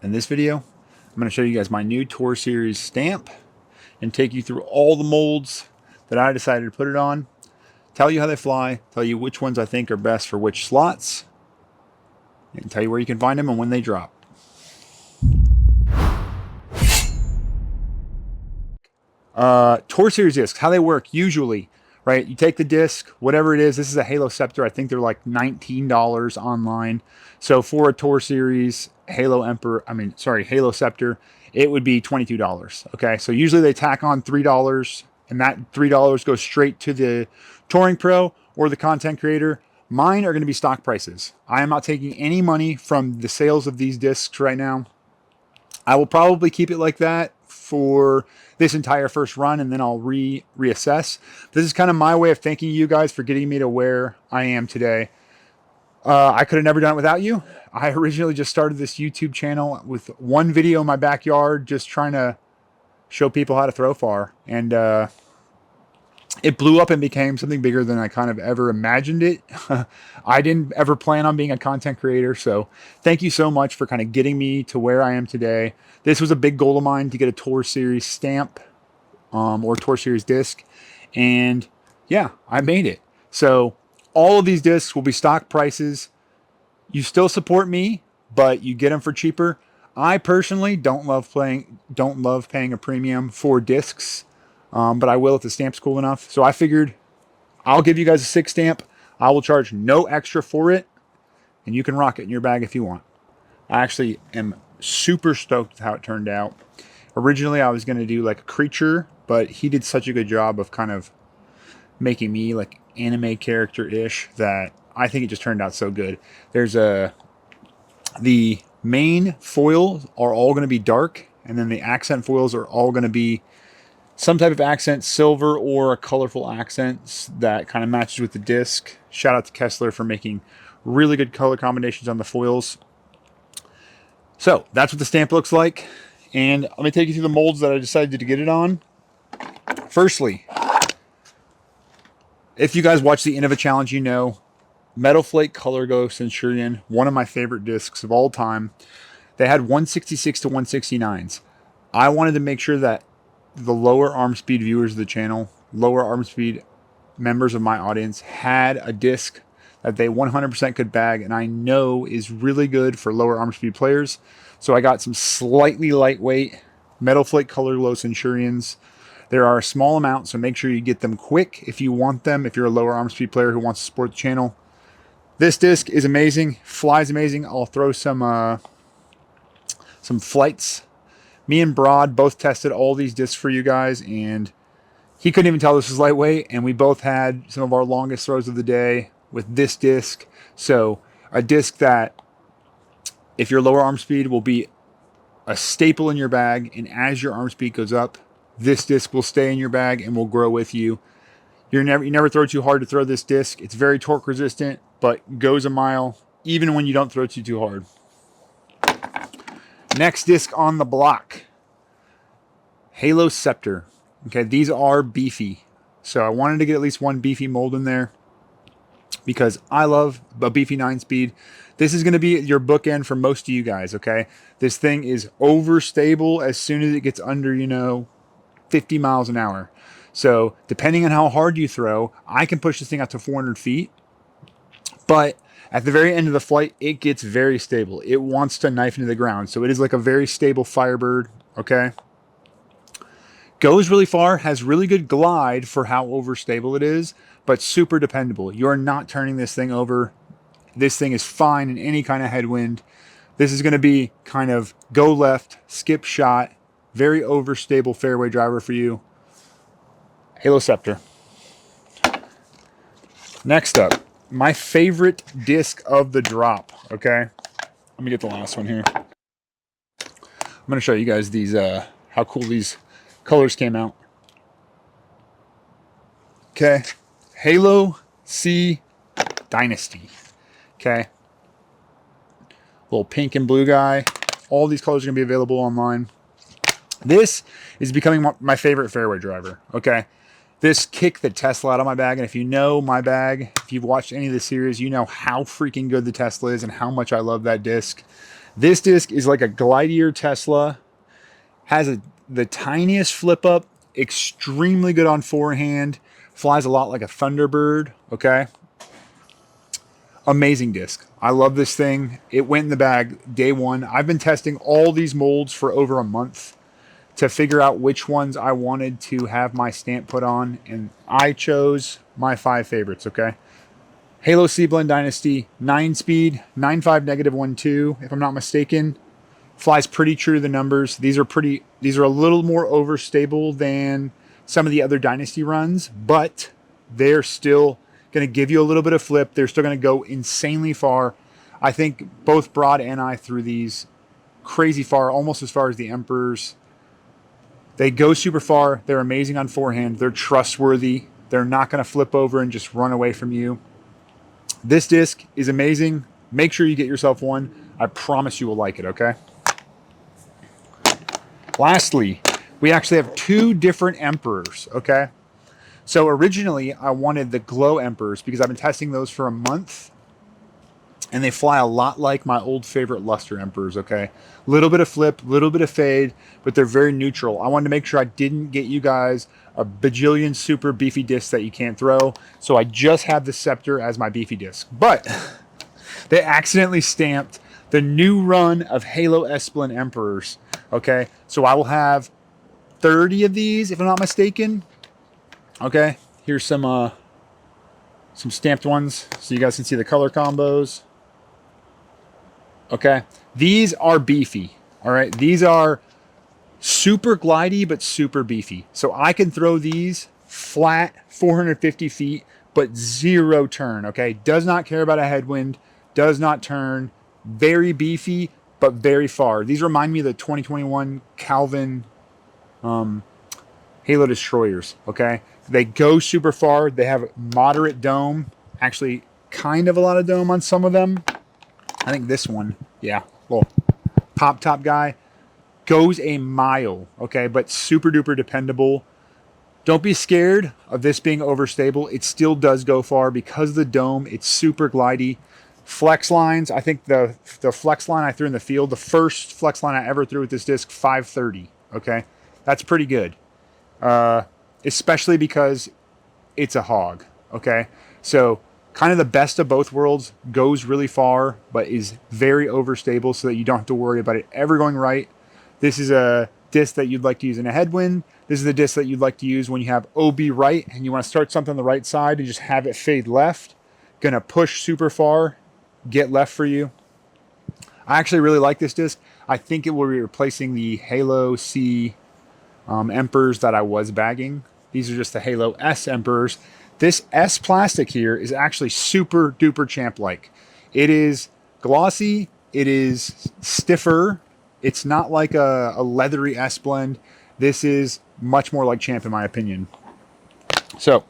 In this video, I'm going to show you guys my new Tour Series stamp and take you through all the molds that I decided to put it on, tell you how they fly, tell you which ones I think are best for which slots, and tell you where you can find them and when they drop. Tour Series discs, how they work usually, right? You take the disc, whatever it is. This is a Halo Scepter. I think they're like $19 online. So for a Tour Series Halo Scepter, it would be $22. Okay, so usually they tack on $3, and that $3 goes straight to the touring pro or the content creator. Mine are going to be stock prices. I am not taking any money from the sales of these discs right now. I will probably keep it like that for this entire first run, and then I'll reassess. This is kind of my way of thanking you guys for getting me to where I am today. I could have never done it without you. I originally just started this YouTube channel with one video in my backyard, just trying to show people how to throw far. And it blew up and became something bigger than I kind of ever imagined it. I didn't ever plan on being a content creator. So thank you so much for kind of getting me to where I am today. This was a big goal of mine, to get a Tour Series stamp or Tour Series disc. And yeah, I made it. So all of these discs will be stock prices. You still support me, but you get them for cheaper. I personally don't love paying a premium for discs. But I will if the stamp's cool enough. So I figured I'll give you guys a 6 stamp. I will charge no extra for it, and you can rock it in your bag if you want. I actually am super stoked with how it turned out. Originally, I was going to do like a creature, but he did such a good job of kind of making me like anime character-ish that I think it just turned out so good. There's the main foils are all going to be dark, and then the accent foils are all going to be some type of accent, silver or a colorful accents that kind of matches with the disc. Shout out to Kessler for making really good color combinations on the foils. So that's what the stamp looks like. And let me take you through the molds that I decided to get it on. Firstly, if you guys watch the Innova Challenge, you know Metalflake Color Go Centurion, one of my favorite discs of all time. They had 166 to 169s. I wanted to make sure that the lower arm speed viewers of the channel, lower arm speed members of my audience, had a disc that they 100% could bag, and I know is really good for lower arm speed players. So I got some slightly lightweight Metalflake Color Glow Centurions. There are a small amount, so make sure you get them quick if you want them, if you're a lower arm speed player who wants to support the channel. This disc is amazing, flies amazing. I'll throw some flights. Me and Broad both tested all these discs for you guys, and he couldn't even tell this was lightweight, and we both had some of our longest throws of the day with this disc. So a disc that, if your lower arm speed, will be a staple in your bag, and as your arm speed goes up, this disc will stay in your bag and will grow with you. You never throw too hard to throw this disc. It's very torque resistant, but goes a mile even when you don't throw too hard. Next disc on the block, Halo Scepter. Okay, these are beefy. So I wanted to get at least one beefy mold in there because I love a beefy 9-speed. This is going to be your bookend for most of you guys, okay? This thing is overstable as soon as it gets under, 50 miles an hour. So depending on how hard you throw, I can push this thing out to 400 feet. But at the very end of the flight, it gets very stable. It wants to knife into the ground. So it is like a very stable Firebird, okay? Goes really far, has really good glide for how overstable it is, but super dependable. You're not turning this thing over. This thing is fine in any kind of headwind. This is going to be kind of go left, skip shot, very overstable fairway driver for you. Halo Scepter. Next up, my favorite disc of the drop, okay? Let me get the last one here. I'm going to show you guys these, how cool these colors came out. Okay, Halo C Dynasty. Okay, little pink and blue guy. All these colors are going to be available online. This is becoming my favorite fairway driver, okay? This kicked the Tesla out of my bag, and if you know my bag, if you've watched any of the series, you know how freaking good the Tesla is and how much I love that disc. This disc is like a glidier Tesla, has the tiniest flip up, extremely good on forehand, flies a lot like a Thunderbird, okay? Amazing disc. I love this thing. It went in the bag day one. I've been testing all these molds for over a month to figure out which ones I wanted to have my stamp put on, and I chose my 5 favorites, okay? Halo Seablend Dynasty, 9-speed, 9.5 -1.2, if I'm not mistaken. Flies pretty true to the numbers. These are a little more overstable than some of the other Dynasty runs, but they're still going to give you a little bit of flip. They're still going to go insanely far. I think both Broad and I threw these crazy far, almost as far as the Emperors. They go super far. They're amazing on forehand. They're trustworthy. They're not going to flip over and just run away from you. This disc is amazing. Make sure you get yourself one. I promise you will like it, okay? Lastly, we actually have 2 different Emperors, okay? So originally, I wanted the Glow Emperors because I've been testing those for a month, and they fly a lot like my old favorite Luster Emperors, okay? Little bit of flip, little bit of fade, but they're very neutral. I wanted to make sure I didn't get you guys a bajillion super beefy discs that you can't throw, so I just have the Scepter as my beefy disc. But they accidentally stamped the new run of Halo Esplin Emperors, okay? So I will have 30 of these, if I'm not mistaken. Okay, here's some stamped ones so you guys can see the color combos. Okay, these are beefy. All right, these are super glidey but super beefy. So I can throw these flat 450 feet but 0 turn. Okay, does not care about a headwind, does not turn. Very beefy but very far. These remind me of the 2021 Calvin Halo Destroyers, okay? They go super far. They have moderate dome. Actually, kind of a lot of dome on some of them. I think this one, yeah, little pop top guy, goes a mile, okay? But super duper dependable. Don't be scared of this being overstable. It still does go far because of the dome. It's super glidey. Flex lines, I think the flex line I threw in the field, the first flex line I ever threw with this disc, 530, okay? That's pretty good. Especially because it's a hog, okay? So kind of the best of both worlds, goes really far, but is very overstable so that you don't have to worry about it ever going right. This is a disc that you'd like to use in a headwind. This is the disc that you'd like to use when you have OB right and you want to start something on the right side and just have it fade left. Gonna push super far, get left for you. I actually really like this disc. I think it will be replacing the Halo C Emperors that I was bagging. These are just the Halo S Emperors. This S plastic here is actually super duper champ-like. It is glossy. It is stiffer. It's not like a leathery S blend. This is much more like champ in my opinion. So,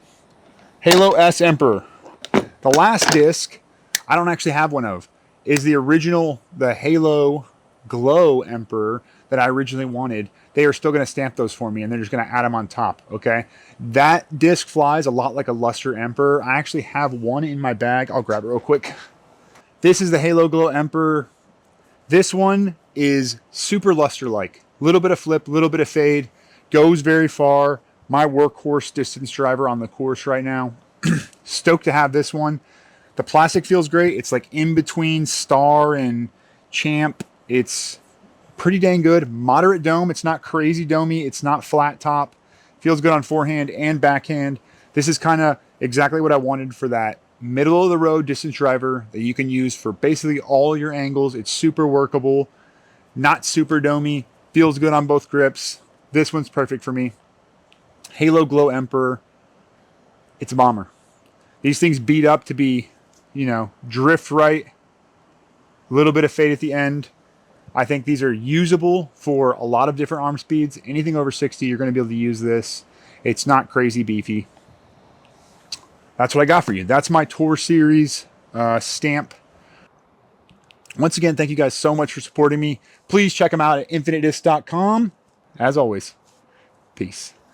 Halo S Emperor. The last disc, I don't actually have one of, is the original, the Halo Glow Emperor that I originally wanted. They are still going to stamp those for me, and they're just going to add them on top, okay? That disc flies a lot like a Luster Emperor. I actually have one in my bag. I'll grab it real quick. This is the Halo Glow Emperor. This one is super Luster-like. Little bit of flip, little bit of fade. Goes very far. My workhorse distance driver on the course right now. Stoked to have this one. The plastic feels great. It's like in between Star and Champ. It's pretty dang good. Moderate dome. It's not crazy domey. It's not flat top. Feels good on forehand and backhand. This is kind of exactly what I wanted for that middle of the road distance driver that you can use for basically all your angles. It's super workable. Not super domey. Feels good on both grips. This one's perfect for me. Halo Glow Emperor. It's a bomber. These things beat up to be, you know, drift right. A little bit of fade at the end. I think these are usable for a lot of different arm speeds. Anything over 60, you're going to be able to use this. It's not crazy beefy. That's what I got for you. That's my Tour Series stamp. Once again, thank you guys so much for supporting me. Please check them out at infinitedisc.com. As always, peace.